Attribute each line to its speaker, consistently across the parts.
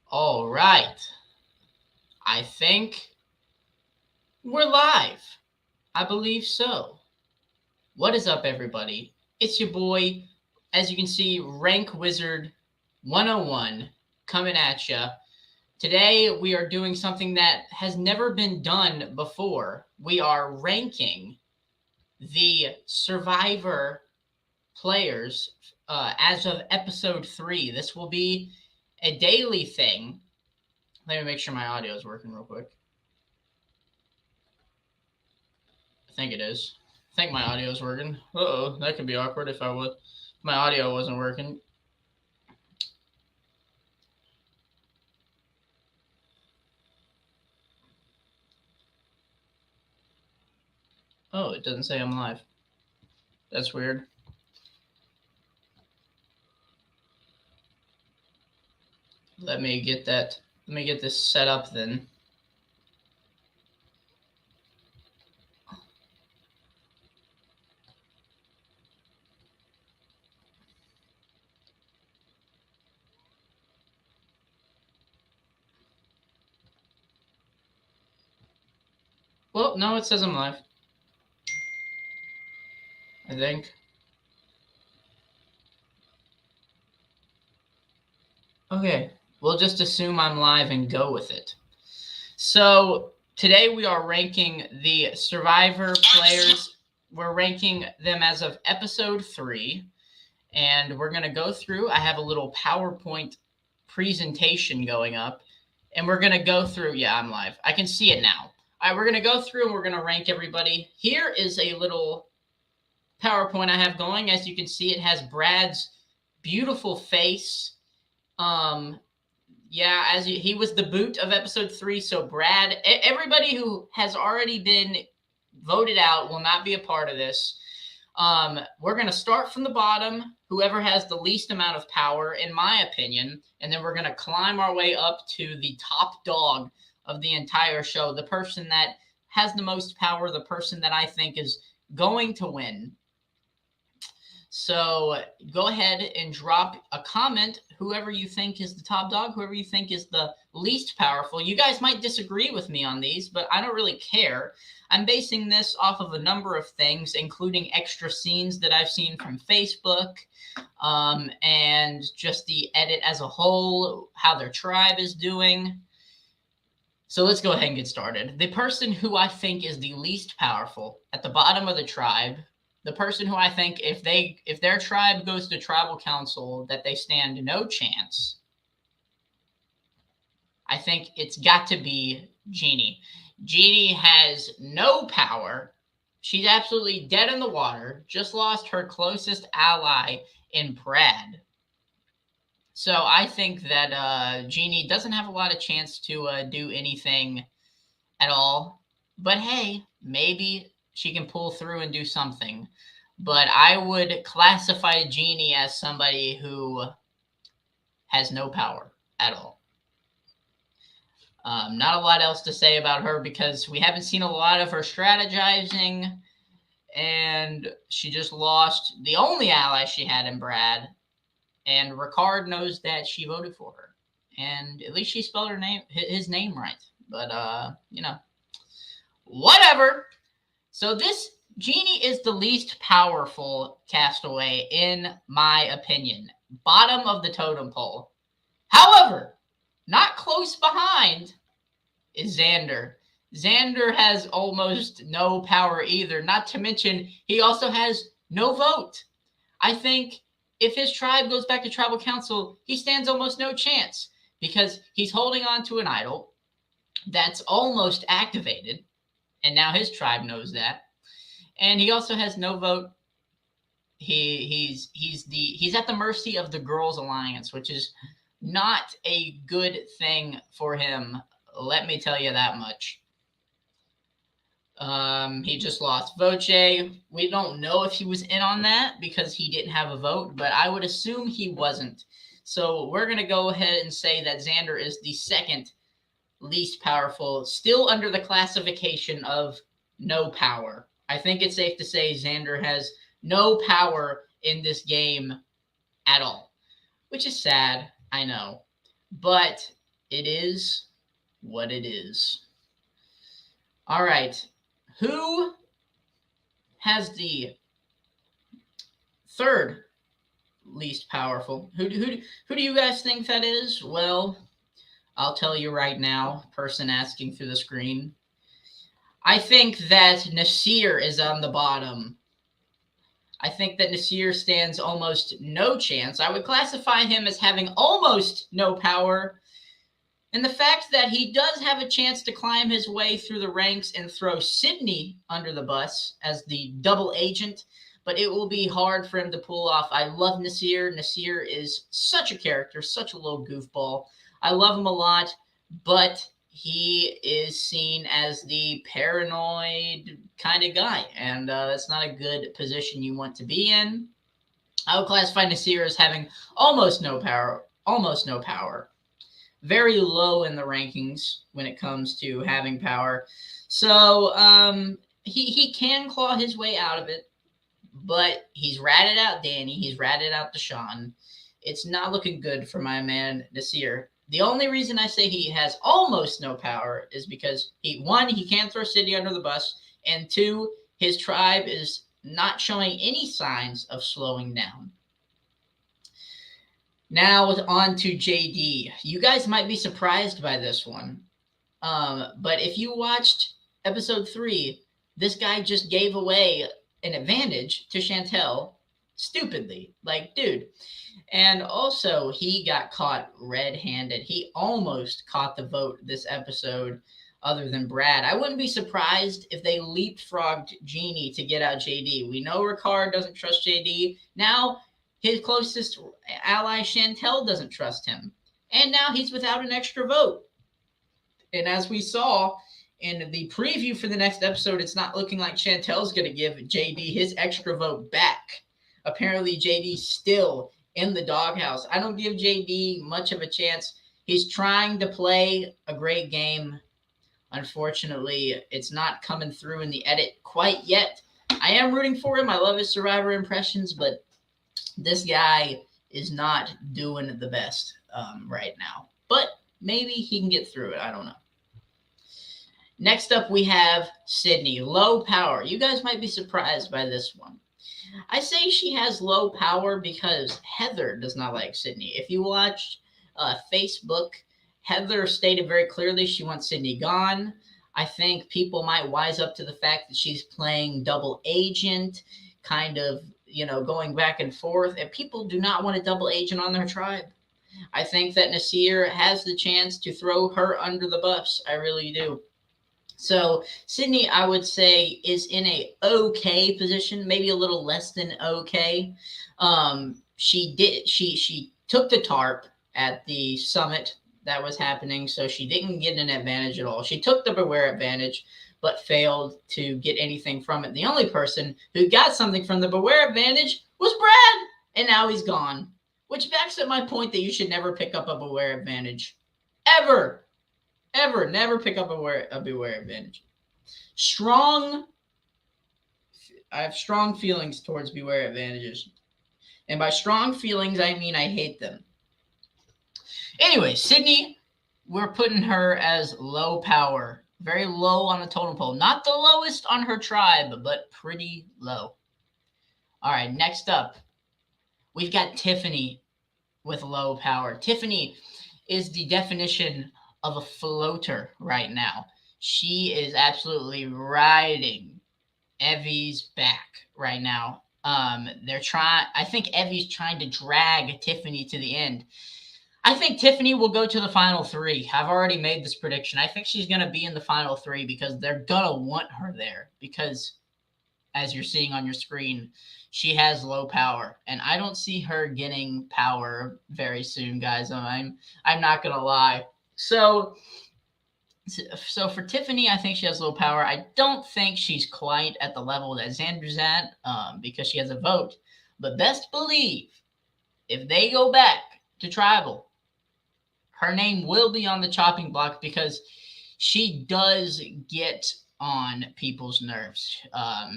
Speaker 1: All right. I think we're live. I believe so. What is up, everybody? It's your boy, as you can see, Rank Wizard 101 coming at ya. Today, we are doing something that has never been done before. We are ranking the Survivor players as of episode 3. This will be a daily thing. Let me make sure my audio is working real quick. I think it is. I think my audio is working. Uh-oh, that could be awkward if my audio wasn't working. Oh, it doesn't say I'm live. That's weird. Let me get this set up then. Well, no, it says I'm live. I think. Okay, we'll just assume I'm live and go with it. So, today we are ranking the Survivor players. We're ranking them as of episode 3. And we're going to go through. I have a little PowerPoint presentation going up. And we're going to go through. Yeah, I'm live. I can see it now. All right, we're going to go through and we're going to rank everybody. Here is a little PowerPoint I have going. As you can see, it has Brad's beautiful face. Yeah, he was the boot of episode 3. So Brad, everybody who has already been voted out will not be a part of this. We're going to start from the bottom, whoever has the least amount of power, in my opinion, and then we're going to climb our way up to the top dog of the entire show, the person that has the most power, the person that I think is going to win. So go ahead and drop a comment, whoever you think is the top dog, whoever you think is the least powerful. You guys might disagree with me on these, but I don't really care. I'm basing this off of a number of things, including extra scenes that I've seen from Facebook, and just the edit as a whole, how their tribe is doing. So let's go ahead and get started. The person who I think is the least powerful at the bottom of the tribe, the person who I think if their tribe goes to tribal council, that they stand no chance, I think it's got to be Genie. Genie has no power. She's absolutely dead in the water. Just lost her closest ally in Brad. So I think that Genie doesn't have a lot of chance to do anything at all. But hey, maybe she can pull through and do something. But I would classify Genie as somebody who has no power at all. Not a lot else to say about her because we haven't seen a lot of her strategizing, and she just lost the only ally she had in Brad, and Ricard knows that she voted for her, and at least she spelled his name right. But whatever. So this Genie is the least powerful castaway in my opinion. Bottom of the totem pole. However, not close behind is Xander. Xander has almost no power either. Not to mention, he also has no vote. I think if his tribe goes back to tribal council, he stands almost no chance because he's holding on to an idol that's almost activated, and now his tribe knows that. And he also has no vote. He's at the mercy of the Girls Alliance, which is not a good thing for him. Let me tell you that much. He just lost Voce. We don't know if he was in on that because he didn't have a vote, but I would assume he wasn't. So we're going to go ahead and say that Xander is the second least powerful, still under the classification of no power. I think it's safe to say Xander has no power in this game at all, which is sad, I know. But it is what it is. All right. Who has the third least powerful? Who do you guys think that is? Well, I'll tell you right now, person asking through the screen. I think that Nasir is on the bottom. I think that Nasir stands almost no chance. I would classify him as having almost no power. And the fact that he does have a chance to climb his way through the ranks and throw Sydney under the bus as the double agent, but it will be hard for him to pull off. I love Nasir. Nasir is such a character, such a little goofball. I love him a lot, but he is seen as the paranoid kind of guy, and that's not a good position you want to be in. I would classify Nasir as having almost no power, very low in the rankings when it comes to having power. So he can claw his way out of it, but he's ratted out Danny. He's ratted out Deshawn. It's not looking good for my man Nasir. The only reason I say he has almost no power is because he can't throw Sydney under the bus, and two, his tribe is not showing any signs of slowing down. Now on to JD. You guys might be surprised by this one. But if you watched episode 3, this guy just gave away an advantage to Chantelle stupidly. Like, dude. And also, he got caught red-handed. He almost caught the vote this episode other than Brad. I wouldn't be surprised if they leapfrogged Genie to get out JD. We know Ricard doesn't trust JD. Now, his closest ally, Chantelle, doesn't trust him. And now he's without an extra vote. And as we saw in the preview for the next episode, it's not looking like Chantelle's going to give JD his extra vote back. Apparently, JD's still in the doghouse. I don't give JD much of a chance. He's trying to play a great game. Unfortunately, it's not coming through in the edit quite yet. I am rooting for him. I love his Survivor impressions, but this guy is not doing the best right now. But maybe he can get through it. I don't know. Next up, we have Sydney. Low power. You guys might be surprised by this one. I say she has low power because Heather does not like Sydney. If you watched Facebook, Heather stated very clearly she wants Sydney gone. I think people might wise up to the fact that she's playing double agent, kind of, going back and forth. And people do not want a double agent on their tribe. I think that Nasir has the chance to throw her under the bus. I really do. So Sydney, I would say, is in a okay position, maybe a little less than okay. She took the tarp at the summit that was happening, so she didn't get an advantage at all. She took the Beware advantage, but failed to get anything from it. The only person who got something from the Beware advantage was Brad, and now he's gone, which backs up my point that you should never pick up a Beware advantage. Ever. Never pick up a Beware advantage. I have strong feelings towards Beware advantages. And by strong feelings, I mean I hate them. Anyway, Sydney, we're putting her as low power. Very low on the totem pole. Not the lowest on her tribe, but pretty low. All right, next up, we've got Tiffany with low power. Tiffany is the definition of a floater right now. She is absolutely riding Evie's back right now. I think Evie's trying to drag Tiffany to the end. I think Tiffany will go to the final 3. I've already made this prediction. I think she's going to be in the final 3 because they're going to want her there because, as you're seeing on your screen, she has low power. And I don't see her getting power very soon, guys. I'm not going to lie. So for Tiffany, I think she has low power. I don't think she's quite at the level that Xander's at because she has a vote. But best believe, if they go back to Tribal, her name will be on the chopping block because she does get on people's nerves.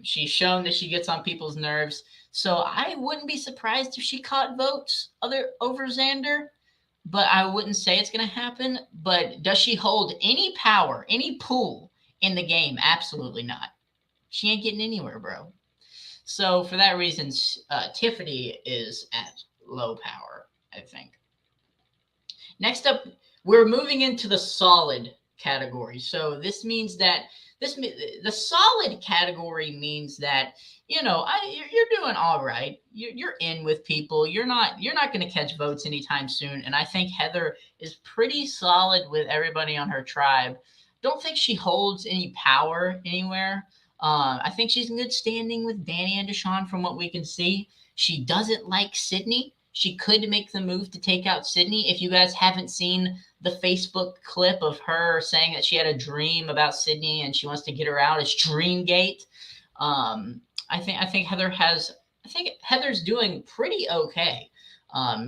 Speaker 1: She's shown that she gets on people's nerves. So I wouldn't be surprised if she caught votes over Xander. but I wouldn't say it's going to happen. But does she hold any power, any pull in the game? Absolutely not. She ain't getting anywhere, bro. So for that reason, Tiffany is at low power, I think. Next up, we're moving into the solid category. So this means that the solid category means that you're doing all right. You're in with people. You're not going to catch votes anytime soon. And I think Heather is pretty solid with everybody on her tribe. Don't think she holds any power anywhere. I think she's in good standing with Danny and Deshawn from what we can see. She doesn't like Sydney. She could make the move to take out Sydney. If you guys haven't seen the Facebook clip of her saying that she had a dream about Sydney and she wants to get her out, it's Dreamgate. I think Heather's doing pretty okay.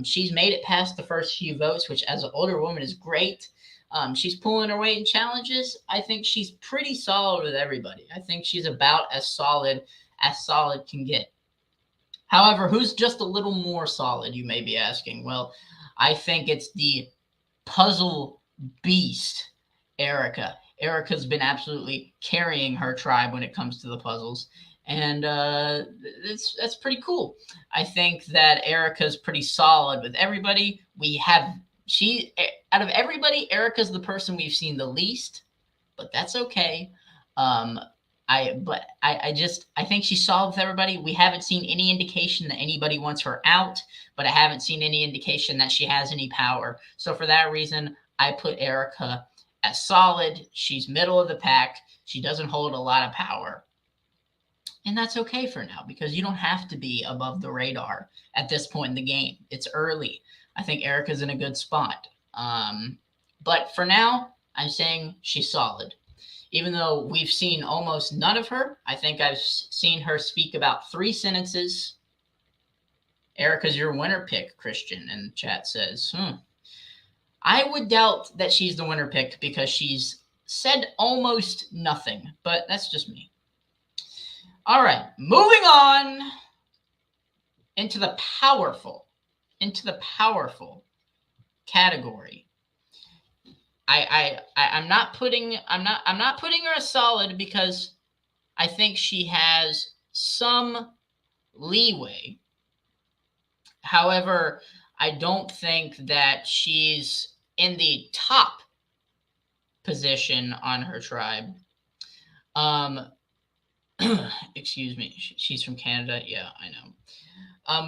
Speaker 1: She's made it past the first few votes, which as an older woman is great. She's pulling her weight in challenges. I think she's pretty solid with everybody. I think she's about as solid can get. However, who's just a little more solid, you may be asking? Well, I think it's the puzzle beast, Erica. Erica's been absolutely carrying her tribe when it comes to the puzzles, and that's pretty cool. I think that Erica's pretty solid with everybody. Out of everybody, Erica's the person we've seen the least, but that's okay. I think she's solid with everybody. We haven't seen any indication that anybody wants her out, but I haven't seen any indication that she has any power. So for that reason, I put Erica as solid. She's middle of the pack. She doesn't hold a lot of power. And that's okay for now because you don't have to be above the radar at this point in the game. It's early. I think Erica's in a good spot. But for now, I'm saying she's solid. Even though we've seen almost none of her, I think I've seen her speak about 3 sentences. Erica's your winner pick, Christian, in the chat says. I would doubt that she's the winner pick because she's said almost nothing, but that's just me. All right, moving on into the powerful category. I'm not putting her as solid because I think she has some leeway. However, I don't think that she's in the top position on her tribe. Excuse me. She's from Canada. Yeah, I know.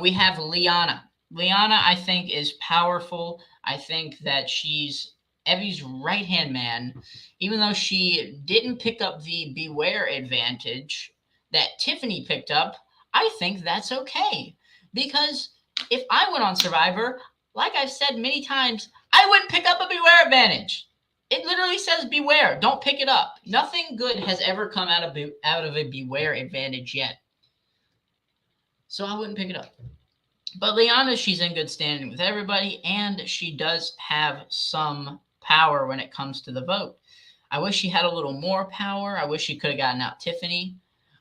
Speaker 1: We have Lyanna. Lyanna, I think, is powerful. I think that she's Evie's right-hand man, even though she didn't pick up the beware advantage that Tiffany picked up. I think that's okay because if I went on Survivor, like I've said many times, I wouldn't pick up a beware advantage. It literally says beware. Don't pick it up. Nothing good has ever come out of a beware advantage yet. So I wouldn't pick it up. But Lyanna, she's in good standing with everybody, and she does have some power when it comes to the vote. I wish she had a little more power. I wish she could have gotten out Tiffany,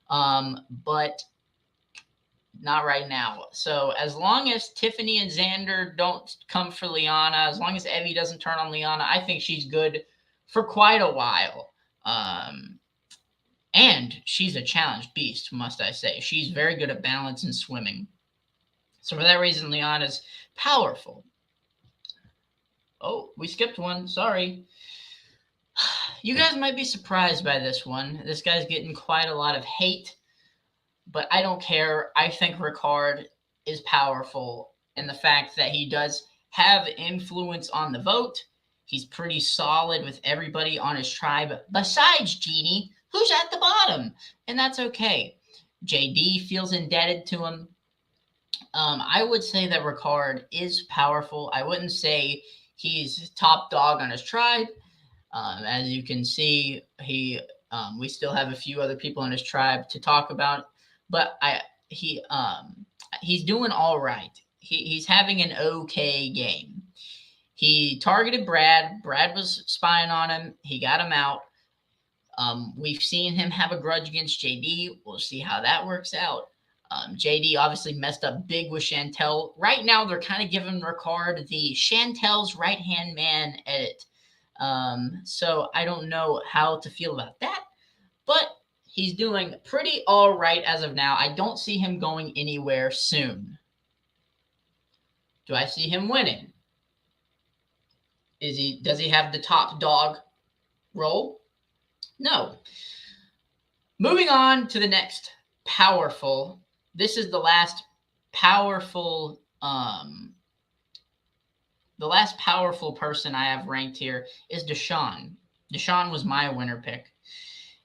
Speaker 1: but not right now. So as long as Tiffany and Xander don't come for Lyanna, as long as Evie doesn't turn on Lyanna, I think she's good for quite a while. And she's a challenge beast, must I say. She's very good at balance and swimming. So for that reason, Lyanna's powerful. Oh, we skipped one. Sorry. You guys might be surprised by this one. This guy's getting quite a lot of hate, but I don't care. I think Ricard is powerful in the fact that he does have influence on the vote. He's pretty solid with everybody on his tribe besides Genie, who's at the bottom, and that's okay. JD feels indebted to him. I would say that Ricard is powerful. I wouldn't say he's top dog on his tribe. As you can see, we still have a few other people in his tribe to talk about, but he's doing all right. He's having an okay game. He targeted Brad. Brad was spying on him. He got him out. We've seen him have a grudge against JD. We'll see how that works out. JD obviously messed up big with Chantelle. Right now, they're kind of giving Ricard the Chantelle's right-hand man edit. So I don't know how to feel about that, but he's doing pretty all right as of now. I don't see him going anywhere soon. Do I see him winning? Does he have the top dog role? No. Moving on to the next powerful. This is the last powerful person I have ranked here is Deshawn. Deshawn was my winner pick.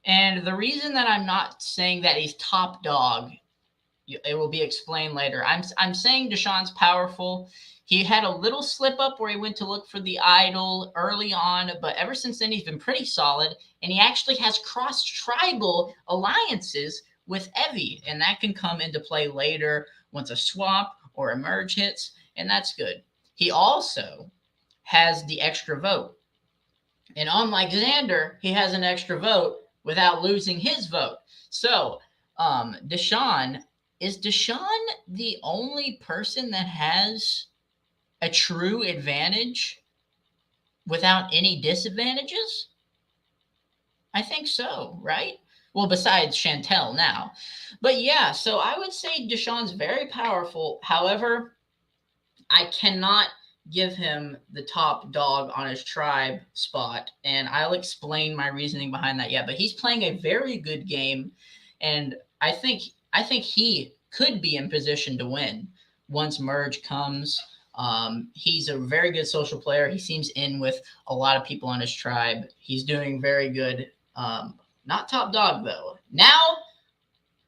Speaker 1: And the reason that I'm not saying that he's top dog, it will be explained later. I'm saying Deshawn's powerful. He had a little slip up where he went to look for the idol early on, but ever since then he's been pretty solid, and he actually has cross-tribal alliances with Evie, and that can come into play later once a swap or a merge hits, and that's good. He also has the extra vote, and unlike Xander, he has an extra vote without losing his vote. So, Deshawn, is Deshawn the only person that has a true advantage without any disadvantages? I think so, right? Well, besides Chantelle now. But yeah, so I would say Deshawn's very powerful. However, I cannot give him the top dog on his tribe spot, and I'll explain my reasoning behind that yet. But he's playing a very good game, and I think he could be in position to win once merge comes. He's a very good social player. He seems in with a lot of people on his tribe. He's doing very good. Not top dog, though. Now,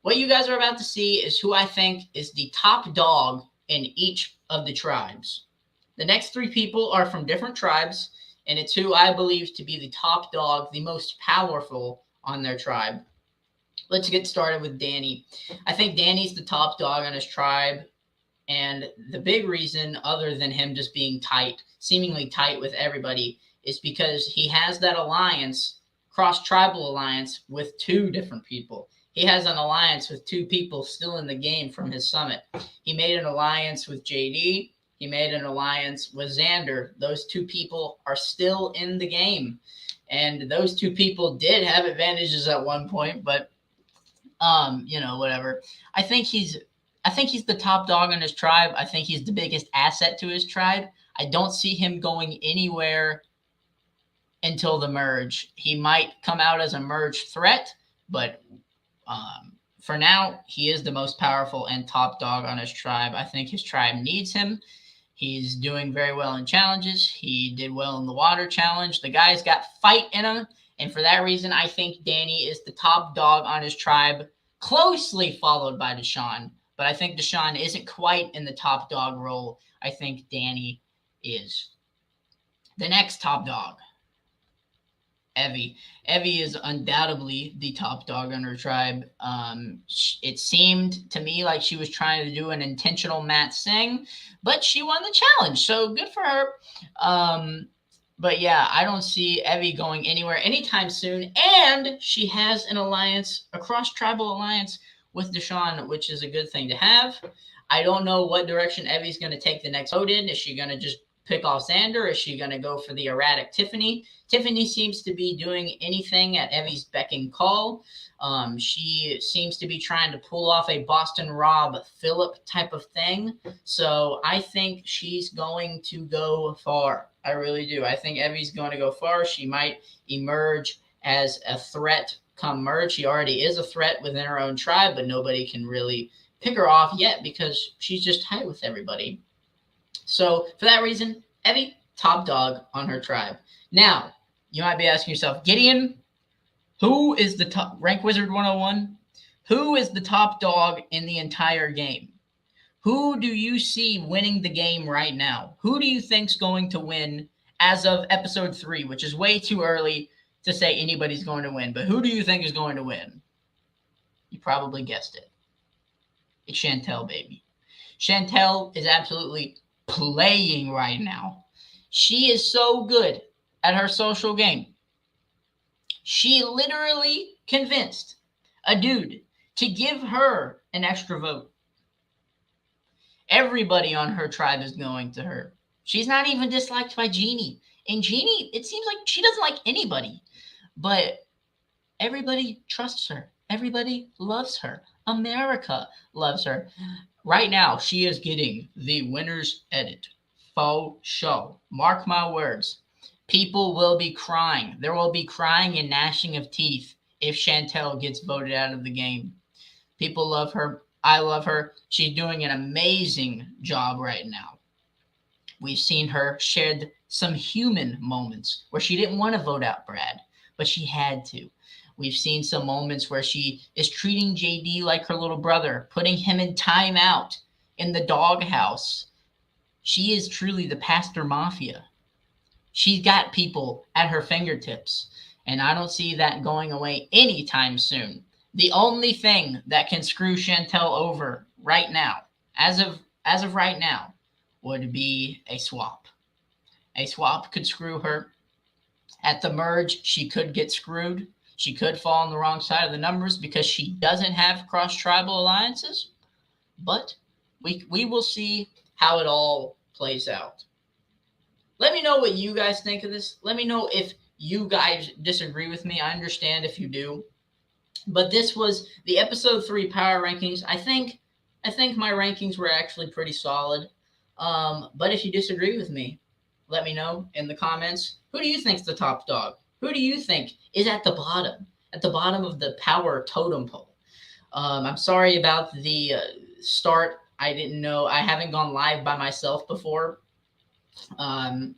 Speaker 1: what you guys are about to see is who I think is the top dog in each of the tribes. The next three people are from different tribes, and it's who I believe to be the top dog, the most powerful on their tribe. Let's get started with Danny. I think Danny's the top dog on his tribe, and the big reason, other than him just being tight, seemingly tight with everybody, is because he has that alliance, cross-tribal alliance, with two different people. He has an alliance with two people still in the game from his summit. He made an alliance with JD. He made an alliance with Xander. Those two people are still in the game. And those two people did have advantages at one point, but whatever. I think he's the top dog on his tribe. I think he's the biggest asset to his tribe. I don't see him going anywhere until the merge. He might come out as a merge threat, but for now, he is the most powerful and top dog on his tribe. I think his tribe needs him. He's doing very well in challenges. He did well in the water challenge. The guy's got fight in him. And for that reason, I think Danny is the top dog on his tribe, closely followed by Deshawn. But I think Deshawn isn't quite in the top dog role. I think Danny is. The next top dog, Evie. Evie is undoubtedly the top dog on her tribe. It seemed to me like she was trying to do an intentional Matt Singh, but she won the challenge, so good for her. But yeah, I don't see Evie going anywhere anytime soon, and she has an alliance, a cross-tribal alliance with Deshawn, which is a good thing to have. I don't know what direction Evie's going to take the next vote in. Is she going to just pick off Xander? Is she going to go for the erratic Tiffany? Tiffany seems to be doing anything at Evie's beck and call. She seems to be trying to pull off a Boston Rob Phillip type of thing. So I think she's going to go far. I really do. I think Evie's going to go far. She might emerge as a threat come merge. She already is a threat within her own tribe, but nobody can really pick her off yet because she's just tight with everybody. So for that reason, Evie, top dog on her tribe. Now, you might be asking yourself, Gideon, who is the top, Rank Wizard 101? Who is the top dog in the entire game? Who do you see winning the game right now? Who do you think's going to win as of episode 3, which is way too early to say anybody's going to win, but who do you think is going to win? You probably guessed it. It's Chantelle, baby. Chantelle is absolutely playing right now. She is so good at her social game. She literally convinced a dude to give her an extra vote. Everybody on her tribe is going to her. She's not even disliked by Genie. And Genie, it seems like she doesn't like anybody. But everybody trusts her. Everybody loves her. America loves her. Right now, she is getting the winner's edit. Faux show. Mark my words. People will be crying. There will be crying and gnashing of teeth if Chantelle gets voted out of the game. People love her. I love her. She's doing an amazing job right now. We've seen her shed some human moments where she didn't want to vote out Brad, but she had to. We've seen some moments where she is treating JD like her little brother, putting him in timeout in the doghouse. She is truly the pastor mafia. She's got people at her fingertips, and I don't see that going away anytime soon. The only thing that can screw Chantelle over right now, as of right now, would be a swap. A swap could screw her. At the merge, she could get screwed. She could fall on the wrong side of the numbers because she doesn't have cross-tribal alliances. But we will see how it all plays out. Let me know what you guys think of this. Let me know if you guys disagree with me. I understand if you do. But this was the episode 3 power rankings. I think my rankings were actually pretty solid. But if you disagree with me, let me know in the comments. Who do you think's the top dog? Who do you think is at the bottom of the power totem pole? I'm sorry about the start. I didn't know. I haven't gone live by myself before.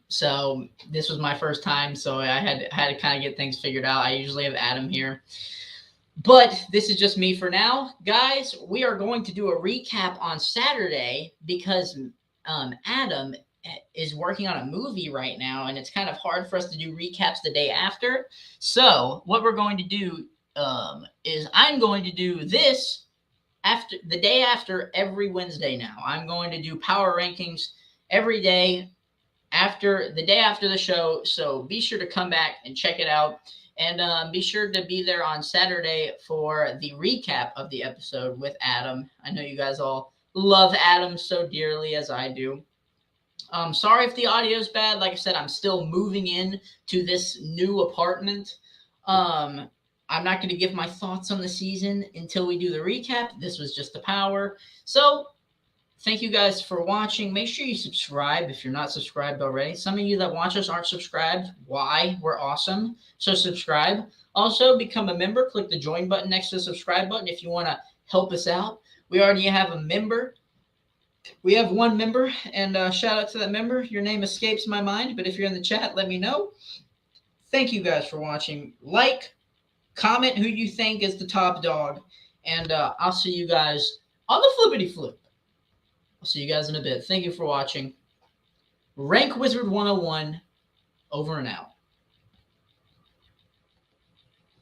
Speaker 1: So this was my first time, so I had to kind of get things figured out. I usually have Adam here. But this is just me for now. Guys, we are going to do a recap on Saturday because Adam is working on a movie right now, and it's kind of hard for us to do recaps the day after. So what we're going to do is I'm going to do this after the day after every Wednesday now. I'm going to do power rankings every day after the day after the show. So be sure to come back and check it out. And be sure to be there on Saturday for the recap of the episode with Adam. I know you guys all love Adam so dearly as I do. Sorry if the audio is bad. Like I said, I'm still moving in to this new apartment. I'm not going to give my thoughts on the season until we do the recap. This was just the power. So thank you guys for watching. Make sure you subscribe if you're not subscribed already. Some of you that watch us aren't subscribed. Why? We're awesome. So subscribe. Also, become a member. Click the join button next to the subscribe button if you want to help us out. We already have a member. We have one member, and shout out to that member. Your name escapes my mind, but if you're in the chat, let me know. Thank you guys for watching. Like, comment who you think is the top dog, and I'll see you guys on the flippity flip. I'll see you guys in a bit. Thank you for watching. Rank Wizard 101, over and out.